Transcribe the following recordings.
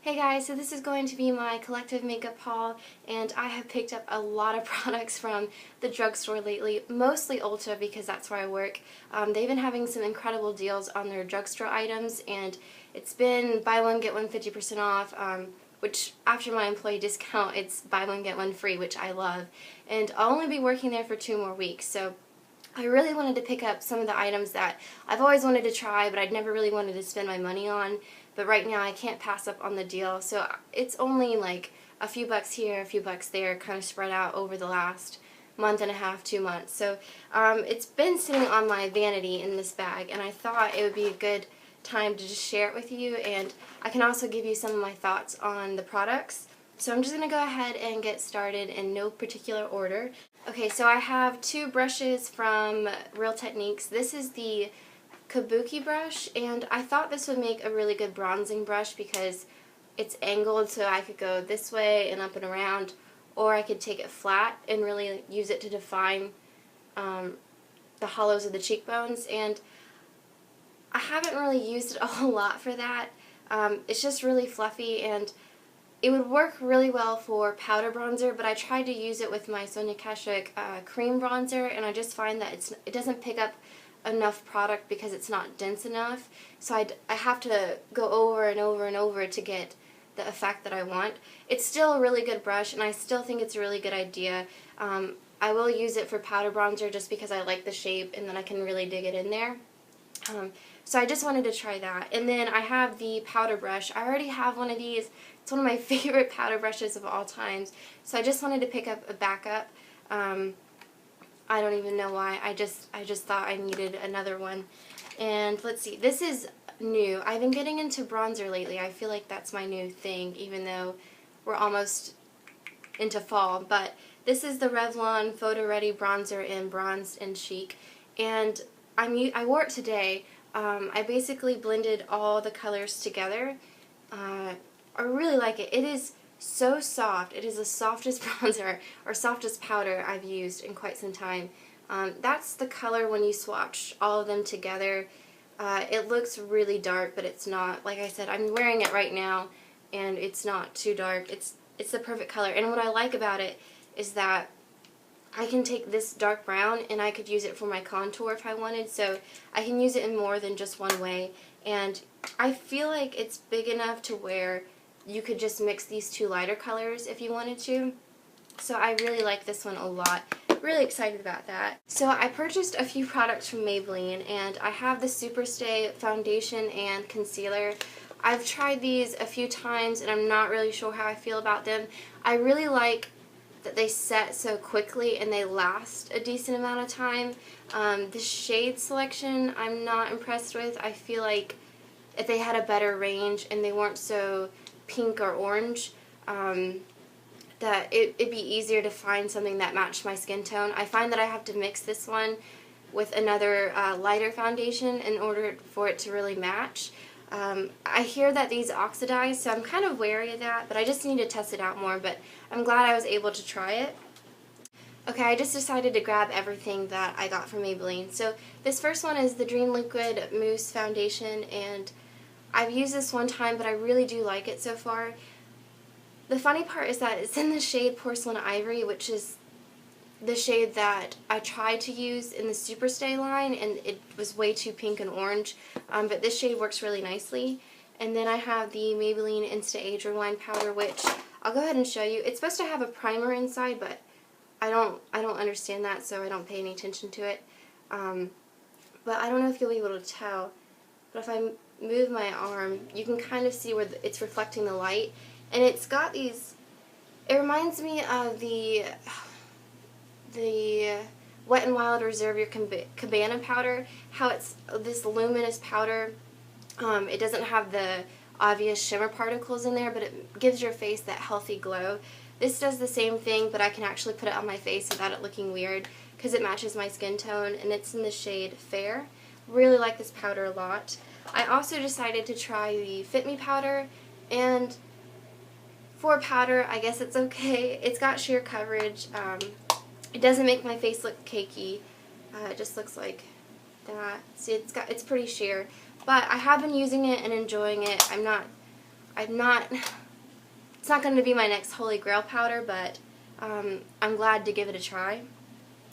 Hey guys, so this is going to be my collective makeup haul, and I have picked up a lot of products from the drugstore lately, mostly Ulta because that's where I work. They've been having some incredible deals on their drugstore items, and it's been buy one get one 50% off, which after my employee discount it's buy one get one free, which I love. And I'll only be working there for 2 more weeks, so I really wanted to pick up some of the items that I've always wanted to try, but I'd never really wanted to spend my money on. But right now I can't pass up on the deal, so it's only like a few bucks here, a few bucks there, kind of spread out over the last month and a half, 2 months. So it's been sitting on my vanity in this bag, and I thought it would be a good time to just share it with you, and I can also give you some of my thoughts on the products. So I'm just going to go ahead and get started in no particular order. Okay, so I have 2 brushes from Real Techniques. This is the Kabuki brush, and I thought this would make a really good bronzing brush because it's angled, so I could go this way and up and around, or I could take it flat and really use it to define the hollows of the cheekbones. And I haven't really used it a whole lot for that. It's just really fluffy, and it would work really well for powder bronzer, but I tried to use it with my Sonia Kashuk cream bronzer, and I just find that it doesn't pick up enough product because it's not dense enough. So I have to go over and over and over to get the effect that I want. It's still a really good brush, and I still think it's a really good idea. I will use it for powder bronzer just because I like the shape, and then I can really dig it in there. So I just wanted to try that. And then I have the powder brush. I already have one of these. It's one of my favorite powder brushes of all times. So I just wanted to pick up a backup. I don't even know why. I just thought I needed another one. And let's see. This is new. I've been getting into bronzer lately. I feel like that's my new thing, even though we're almost into fall. But this is the Revlon Photo Ready Bronzer in Bronzed and Chic. And I wore it today. I basically blended all the colors together. I really like it. It is so soft. It is the softest bronzer or softest powder I've used in quite some time. That's the color when you swatch all of them together. It looks really dark, but it's not. Like I said, I'm wearing it right now, and it's not too dark. It's the perfect color. And what I like about it is that I can take this dark brown and I could use it for my contour if I wanted, so I can use it in more than just one way. And I feel like it's big enough to where you could just mix these 2 lighter colors if you wanted to. So I really like this one a lot. Really excited about that. So I purchased a few products from Maybelline, and I have the Superstay foundation and concealer. I've tried these a few times and I'm not really sure how I feel about them. I really like that they set so quickly and they last a decent amount of time. The shade selection I'm not impressed with. I feel like if they had a better range and they weren't so pink or orange, that it'd be easier to find something that matched my skin tone. I find that I have to mix this one with another lighter foundation in order for it to really match. I hear that these oxidize, so I'm kind of wary of that, but I just need to test it out more, but I'm glad I was able to try it. Okay, I just decided to grab everything that I got from Maybelline. So this first one is the Dream Liquid Mousse Foundation, and I've used this one time, but I really do like it so far. The funny part is that it's in the shade Porcelain Ivory, which is the shade that I tried to use in the Superstay line, and it was way too pink and orange, but this shade works really nicely. And then I have the Maybelline Insta Age Rewind powder, which I'll go ahead and show you. It's supposed to have a primer inside, but I don't understand that, so I don't pay any attention to it. But I don't know if you'll be able to tell, but if I move my arm, you can kind of see where it's reflecting the light, and it's got these. It reminds me of the Wet n Wild Reserve Your Cabana powder, how it's this luminous powder. It doesn't have the obvious shimmer particles in there, but it gives your face that healthy glow. This does the same thing, but I can actually put it on my face without it looking weird because it matches my skin tone, and it's in the shade Fair. Really like this powder a lot. I also decided to try the Fit Me powder, and for powder, I guess it's okay. It's got sheer coverage. It doesn't make my face look cakey. It just looks like that. See, it's pretty sheer. But I have been using it and enjoying it. I'm it's not going to be my next holy grail powder, but I'm glad to give it a try.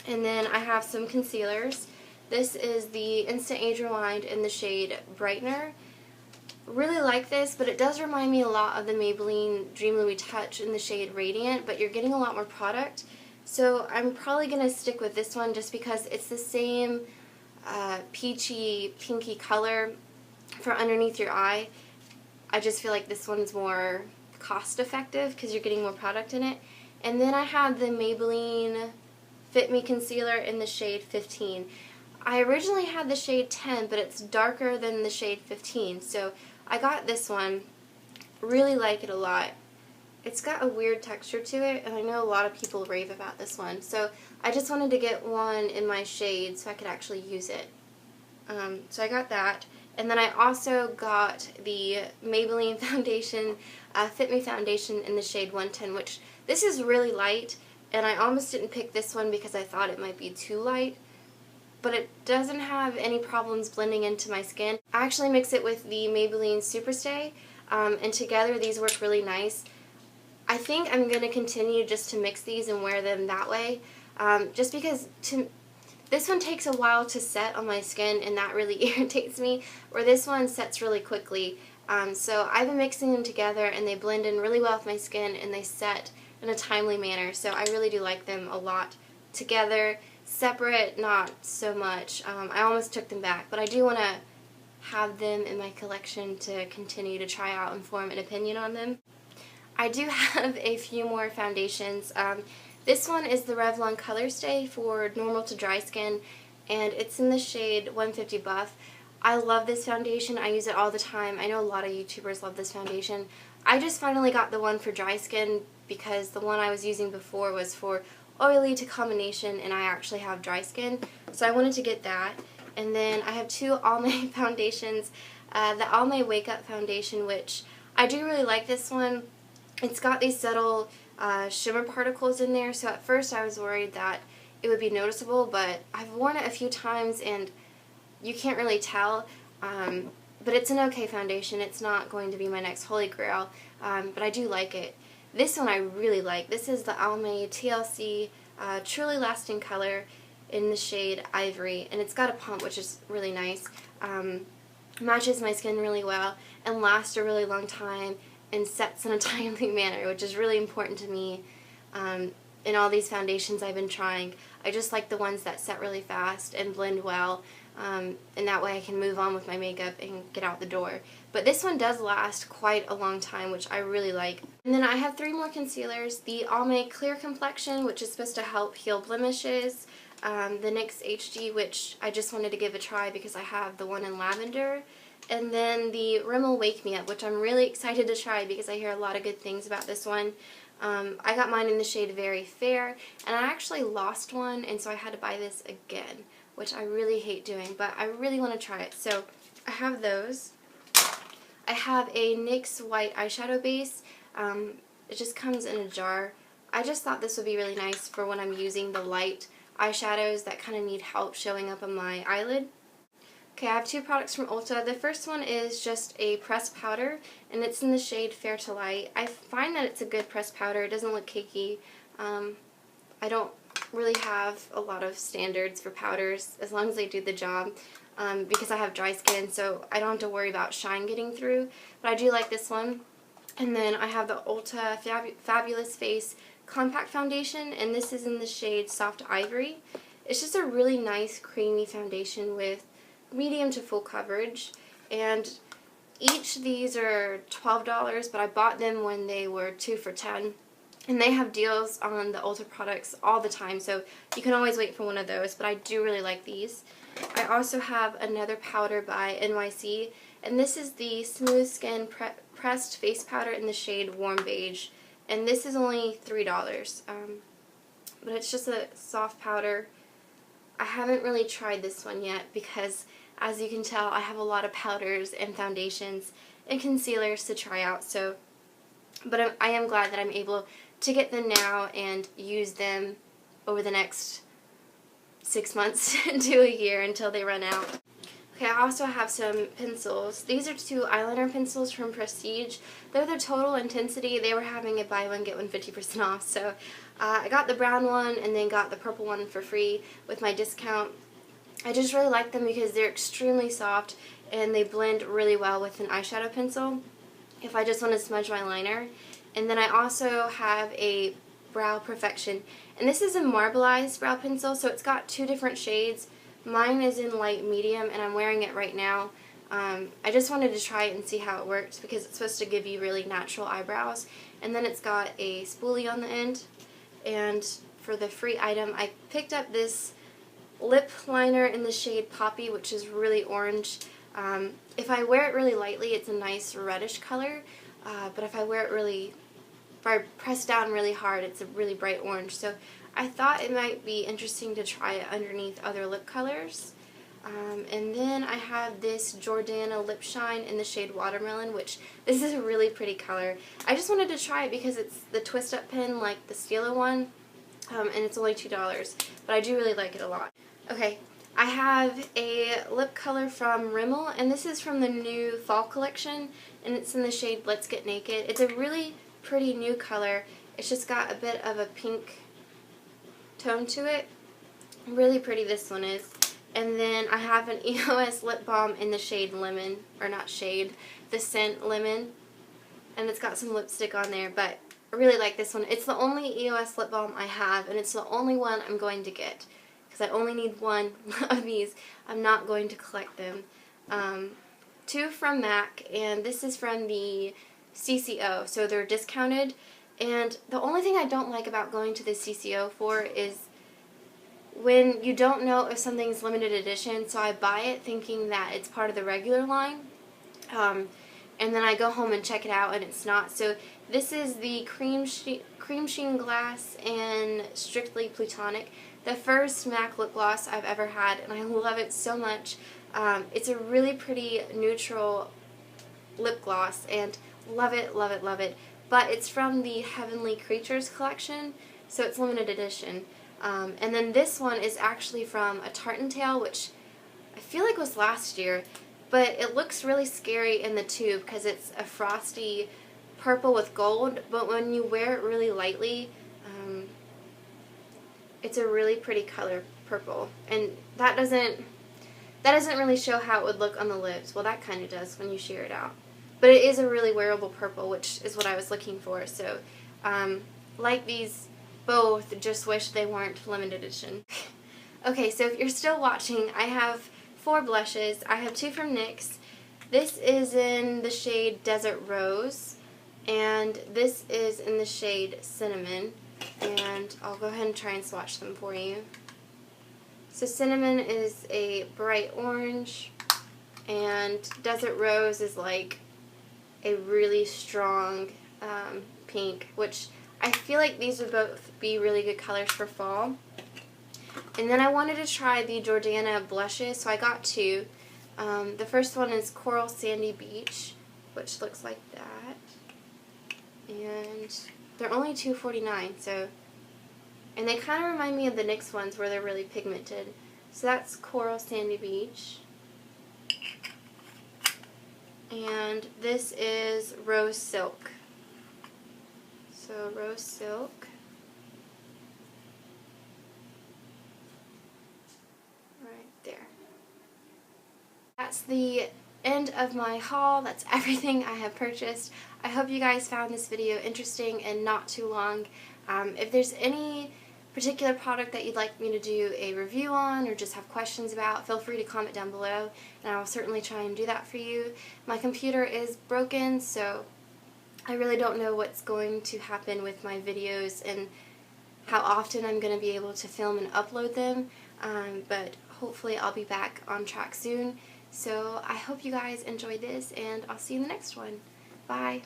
And then I have some concealers. This is the Instant Age Rewind in the shade Brightener. Really like this, but it does remind me a lot of the Maybelline Dream Louis Touch in the shade Radiant, but you're getting a lot more product. So I'm probably going to stick with this one just because it's the same peachy, pinky color for underneath your eye. I just feel like this one's more cost effective because you're getting more product in it. And then I have the Maybelline Fit Me Concealer in the shade 15. I originally had the shade 10, but it's darker than the shade 15, so I got this one. Really like it a lot. It's got a weird texture to it, and I know a lot of people rave about this one, so I just wanted to get one in my shade so I could actually use it. So I got that, and then I also got the Maybelline foundation, Fit Me foundation in the shade 110, which this is really light, and I almost didn't pick this one because I thought it might be too light, but it doesn't have any problems blending into my skin. I actually mix it with the Maybelline Superstay, and together these work really nice. I think I'm going to continue just to mix these and wear them that way, just because this one takes a while to set on my skin, and that really irritates me, where this one sets really quickly. So I've been mixing them together, and they blend in really well with my skin, and they set in a timely manner, so I really do like them a lot together. Separate, not so much. I almost took them back, but I do want to have them in my collection to continue to try out and form an opinion on them. I do have a few more foundations. This one is the Revlon Color Stay for normal to dry skin, and it's in the shade 150 Buff. I love this foundation. I use it all the time. I know a lot of YouTubers love this foundation. I just finally got the one for dry skin because the one I was using before was for oily to combination, and I actually have dry skin, so I wanted to get that. And then I have two Almay foundations, the Almay Wake Up foundation, which I do really like this one. It's got these subtle shimmer particles in there, so at first I was worried that it would be noticeable, but I've worn it a few times and you can't really tell, but it's an okay foundation. It's not going to be my next holy grail, but I do like it. This one I really like. This is the Almay TLC Truly Lasting Color in the shade Ivory, and it's got a pump, which is really nice. Matches my skin really well and lasts a really long time and sets in a timely manner, which is really important to me. In all these foundations I've been trying, I just like the ones that set really fast and blend well, and that way I can move on with my makeup and get out the door. But this one does last quite a long time, which I really like. And then I have three more concealers. The Almay Clear Complexion, which is supposed to help heal blemishes. The NYX HD, which I just wanted to give a try because I have the one in lavender. And then the Rimmel Wake Me Up, which I'm really excited to try because I hear a lot of good things about this one. I got mine in the shade Very Fair, and I actually lost one, and so I had to buy this again, which I really hate doing, but I really want to try it. So I have those. I have a NYX white eyeshadow base. It just comes in a jar. I just thought this would be really nice for when I'm using the light eyeshadows that kind of need help showing up on my eyelid. Okay, I have two products from Ulta. The first one is just a pressed powder, and it's in the shade Fair to Light. I find that it's a good pressed powder. It doesn't look cakey. I don't really have a lot of standards for powders, as long as they do the job, because I have dry skin, so I don't have to worry about shine getting through. But I do like this one. And then I have the Ulta Fabulous Face Compact Foundation, and this is in the shade Soft Ivory. It's just a really nice creamy foundation with medium to full coverage, and each of these are $12, but I bought them when they were 2 for $10, and they have deals on the Ulta products all the time, so you can always wait for one of those, but I do really like these. I also have another powder by NYC, and this is the Smooth Skin Pressed Face Powder in the shade Warm Beige, and this is only $3, but it's just a soft powder. I haven't really tried this one yet because, as you can tell, I have a lot of powders and foundations and concealers to try out. So, but I am glad that I'm able to get them now and use them over the next 6 months to a year until they run out. Okay, I also have some pencils. These are 2 eyeliner pencils from Prestige. They're the Total Intensity. They were having a buy one, get one 50% off. So I got the brown one and then got the purple one for free with my discount. I just really like them because they're extremely soft and they blend really well with an eyeshadow pencil if I just want to smudge my liner. And then I also have a Brow Perfection. And this is a marbleized brow pencil, so it's got 2 different shades. Mine is in light medium and I'm wearing it right now. I just wanted to try it and see how it works because it's supposed to give you really natural eyebrows. And then it's got a spoolie on the end. And for the free item, I picked up this lip liner in the shade Poppy, which is really orange. If I wear it really lightly, it's a nice reddish color. But if I press down really hard, it's a really bright orange. So I thought it might be interesting to try it underneath other lip colors. And then I have this Jordana Lip Shine in the shade Watermelon, which this is a really pretty color. I just wanted to try it because it's the twist up pen like the Stila one, and it's only $2, but I do really like it a lot. Okay, I have a lip color from Rimmel, and this is from the new fall collection, and it's in the shade Let's Get Naked. It's a really pretty new color. It's just got a bit of a pink tone to it. Really pretty this one is. And then I have an EOS lip balm in the shade Lemon, or not shade, the scent Lemon. And it's got some lipstick on there, but I really like this one. It's the only EOS lip balm I have, and it's the only one I'm going to get. Because I only need one of these. I'm not going to collect them. 2 from MAC, and this is from the CCO, so they're discounted. And the only thing I don't like about going to the CCO for is when you don't know if something's limited edition, so I buy it thinking that it's part of the regular line, and then I go home and check it out and it's not. So this is the Cream Sheen Glass and Strictly Plutonic, the first MAC lip gloss I've ever had, and I love it so much. It's a really pretty neutral lip gloss, and love it, love it, love it. But it's from the Heavenly Creatures collection, so it's limited edition. And then this one is actually from a Tartan Tale, which I feel like was last year, but it looks really scary in the tube because it's a frosty purple with gold, but when you wear it really lightly, it's a really pretty color, purple. And that doesn't really show how it would look on the lips. Well, that kind of does when you sheer it out. But it is a really wearable purple, which is what I was looking for. So, like these both, just wish they weren't limited edition. Okay, so if you're still watching, I have 4 blushes. I have 2 from NYX. This is in the shade Desert Rose, and this is in the shade Cinnamon. And I'll go ahead and try and swatch them for you. So Cinnamon is a bright orange, and Desert Rose is like a really strong pink, which I feel like these would both be really good colors for fall. And then I wanted to try the Jordana blushes, so I got 2. The first one is Coral Sandy Beach, which looks like that. And they're only $2.49, so, and they kind of remind me of the NYX ones where they're really pigmented. So that's Coral Sandy Beach. And this is Rose Silk. So Rose Silk. Right there. That's the end of my haul. That's everything I have purchased. I hope you guys found this video interesting and not too long. If there's any particular product that you'd like me to do a review on or just have questions about, feel free to comment down below and I will certainly try and do that for you. My computer is broken, so I really don't know what's going to happen with my videos and how often I'm going to be able to film and upload them, but hopefully I'll be back on track soon. So I hope you guys enjoyed this, and I'll see you in the next one. Bye!